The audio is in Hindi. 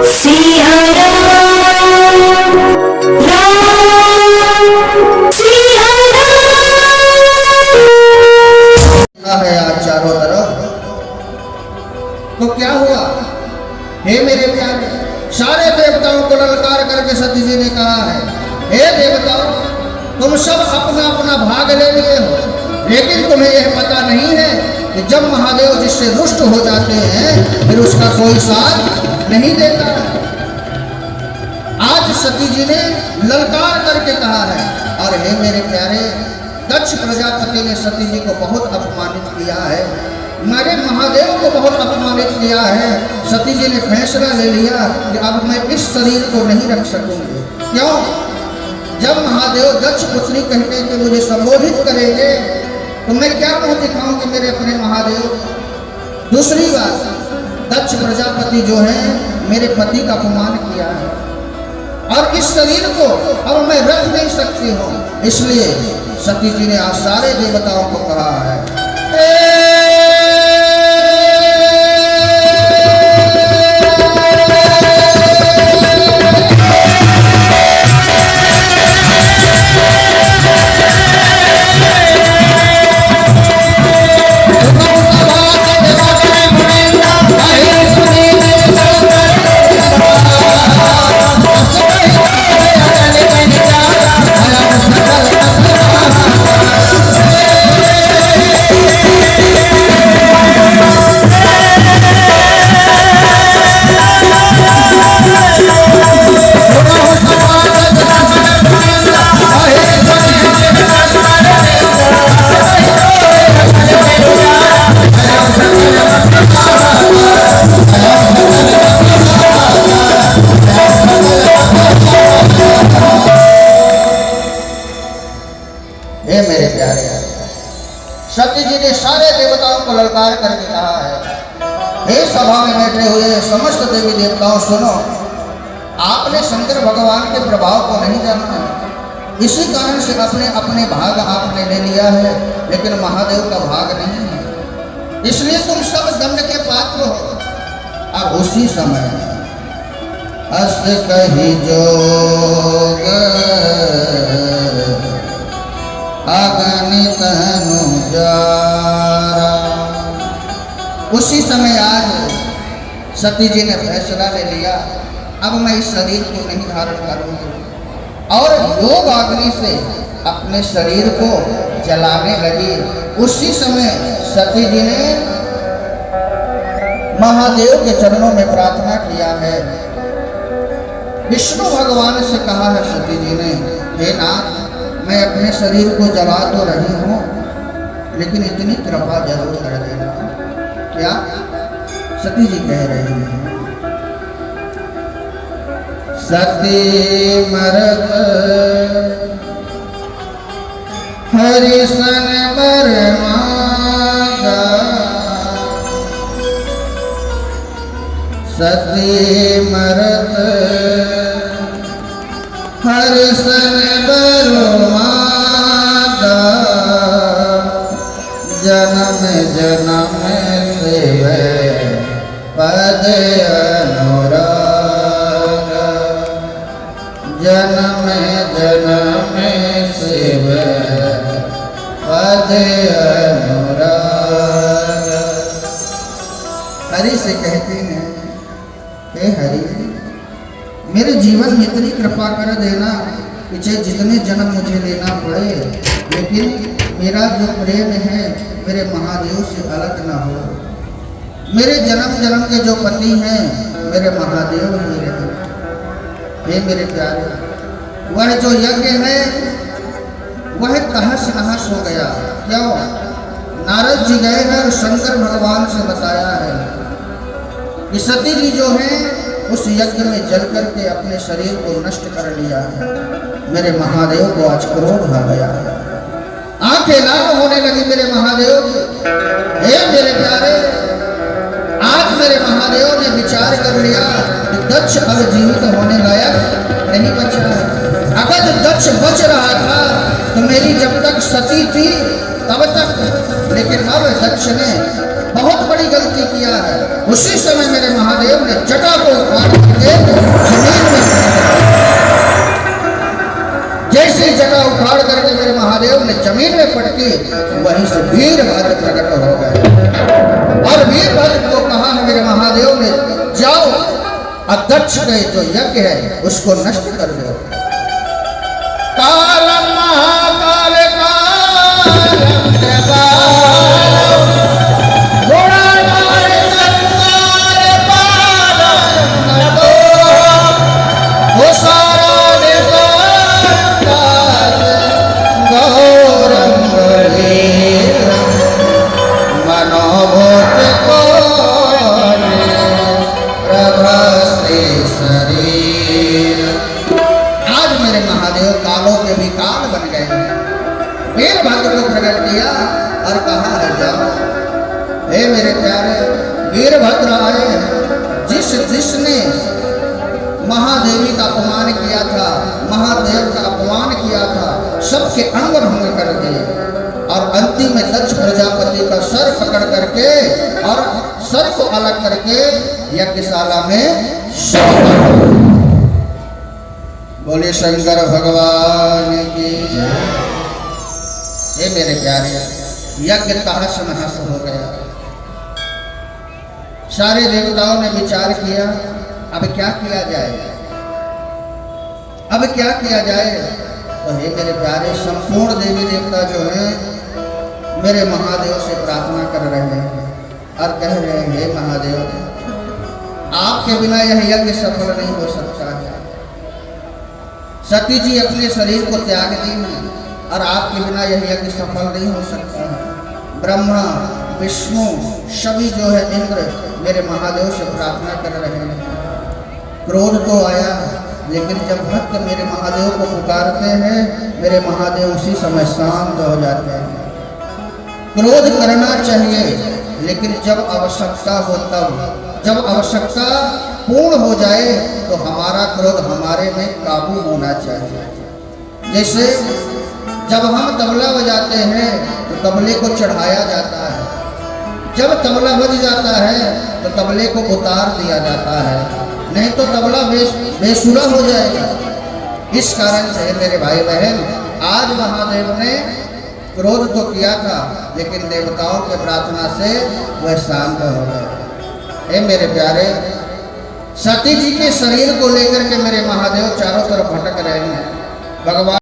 सिया राम सिया है आज चारों तरफ। तो क्या हुआ? हे मेरे प्यारे, सारे देवताओं को ललकार करके सती जी ने कहा है, हे देवताओं, तुम सब अपना अपना भाग ले लिए हो, लेकिन तुम्हें यह पता नहीं है कि जब महादेव जिससे रुष्ट हो जाते हैं फिर उसका कोई साथ नहीं देता है। आज सती जी ने ललकार करके कहा है। और हे मेरे प्यारे, दक्ष प्रजापति ने सती जी को बहुत अपमानित किया है, मेरे महादेव को बहुत अपमानित किया है। सती जी ने फैसला ले लिया कि अब मैं इस शरीर को नहीं रख सकूंगी। क्यों? जब महादेव दक्ष पुत्री कहते कि मुझे संबोधित करेंगे तो मैं क्या मुंह दिखाऊंगी मेरे अपने महादेव। दूसरी बात, दक्ष प्रजापति जो है मेरे पति का अपमान किया है और इस शरीर को अब मैं रख नहीं सकती हूँ। इसलिए सती जी ने आज सारे देवताओं को कहा है, सती जी ने सारे देवताओं को ललकार करके कहा है, हे सभा में बैठे हुए समस्त देवी देवताओं, सुनो, आपने शंकर भगवान के प्रभाव को नहीं जाना है। इसी कारण से अपने अपने भाग आपने ले लिया है, लेकिन महादेव का भाग नहीं है। इसलिए तुम सब दंड के पात्र हो। और उसी समय अस कही जोग अगणित अनुजारा। उसी समय आज सती जी ने फैसला ले लिया, अब मैं इस शरीर को नहीं धारण करूंगी, और योग अग्नि से अपने शरीर को जलाने लगी। उसी समय सती जी ने महादेव के चरणों में प्रार्थना किया है। विष्णु भगवान से कहा है सती जी ने, हे नाथ, मैं अपने शरीर को जला तो रही हूँ, लेकिन इतनी कृपा जरूर कर देना। क्या सती जी कह रही हैं? सती मरत हरिशन बरमागा, सती मरत हरिशन बरमागा, जन्म जन्म सेवे पद अनुराग, जन्म जन्म सेवे पद अनुराग। हरि से कहते हैं, हे हरि, मेरे जीवन में इतनी कृपा कर देना कि चाहे जितने जन्म मुझे लेना पड़े, लेकिन मेरा जो प्रेम है मेरे महादेव से अलग ना हो। मेरे जन्म जन्म के जो पति हैं मेरे महादेव ही रहे। हे मेरे प्यारे, वह जो यज्ञ है वह तहस नहस हो गया। क्यों? नारद जी गए हैं और शंकर भगवान से बताया है कि सती जी जो है उस यज्ञ में जल करके अपने शरीर को नष्ट कर लिया है। मेरे महादेव को आज क्रोध आ गया है, आंखें लाल होने लगी मेरे महादेव की। हे मेरे प्यारे, आज मेरे महादेव ने विचार कर लिया कि दक्ष अब जीवित होने लायक नहीं बचा है। अगर दक्ष बच रहा था तो मेरी जब तक सती थी तब तक, लेकिन अब दक्ष ने बहुत बड़ी गलती किया है। उसी समय मेरे महादेव ने जटा को उखाड़ करके जमीन में, जैसे जटा उखाड़ करके मेरे महादेव ने जमीन में पटकी, वहीं से वीरभद्र प्रकट हो गए। और वीरभद्र को कहा है मेरे महादेव ने, जाओ अध्यक्ष के जो यज्ञ है उसको नष्ट कर दो। कालम महाकाल कालम कृपालम, गुणागार संसार पालम नतो, वो सारा निसार गौरम वीरम मनोभूत को प्रभस्ते शरीर। आज मेरे महादेव कालों के भी काल बन गए हैं। वीरभद्र को प्रकट किया और कहा है जाओ। हे मेरे प्यारे, वीरभद्र आए हैं। जिसने महादेवी का अपमान किया था, महादेव का अपमान किया था, सबके अंग भंग कर दिए और अंतिम में दक्ष प्रजापति का सर पकड़ करके और सर को अलग करके यज्ञशाला में बोले शंकर भगवान की। ये मेरे प्यारे, यज्ञ तहस नहस हो गया। सारे देवताओं ने विचार किया, अब क्या किया जाए, अब क्या किया जाए। तो हे मेरे प्यारे, संपूर्ण देवी देवता जो हैं मेरे महादेव से प्रार्थना कर रहे हैं और कह रहे हैं, हे महादेव, आपके बिना यह यज्ञ सफल नहीं हो सकता है। सती जी अपने शरीर को त्याग दी है और आपके बिना यह यज्ञ सफल नहीं हो सकता है। ब्रह्मा, विष्णु, सभी जो है इंद्र मेरे महादेव से प्रार्थना कर रहे हैं। क्रोध तो आया, लेकिन जब भक्त मेरे महादेव को पुकारते हैं, मेरे महादेव उसी समय शांत हो जाते हैं। क्रोध करना चाहिए, लेकिन जब आवश्यकता हो तब, जब आवश्यकता पूर्ण हो जाए तो हमारा क्रोध हमारे में काबू होना चाहिए। जैसे जब हम तबला बजाते हैं तो तबले को चढ़ाया जाता है, जब तबला बज जाता है तो तबले को उतार दिया जाता है, नहीं तो तबला बेसुरा हो जाएगा। इस कारण से मेरे भाई बहन, आज महादेव ने क्रोध तो किया था, लेकिन देवताओं के प्रार्थना से वह शांत हो गए। हे मेरे प्यारे, सती जी के शरीर को लेकर के मेरे महादेव चारों तरफ भटक रहे हैं। भगवान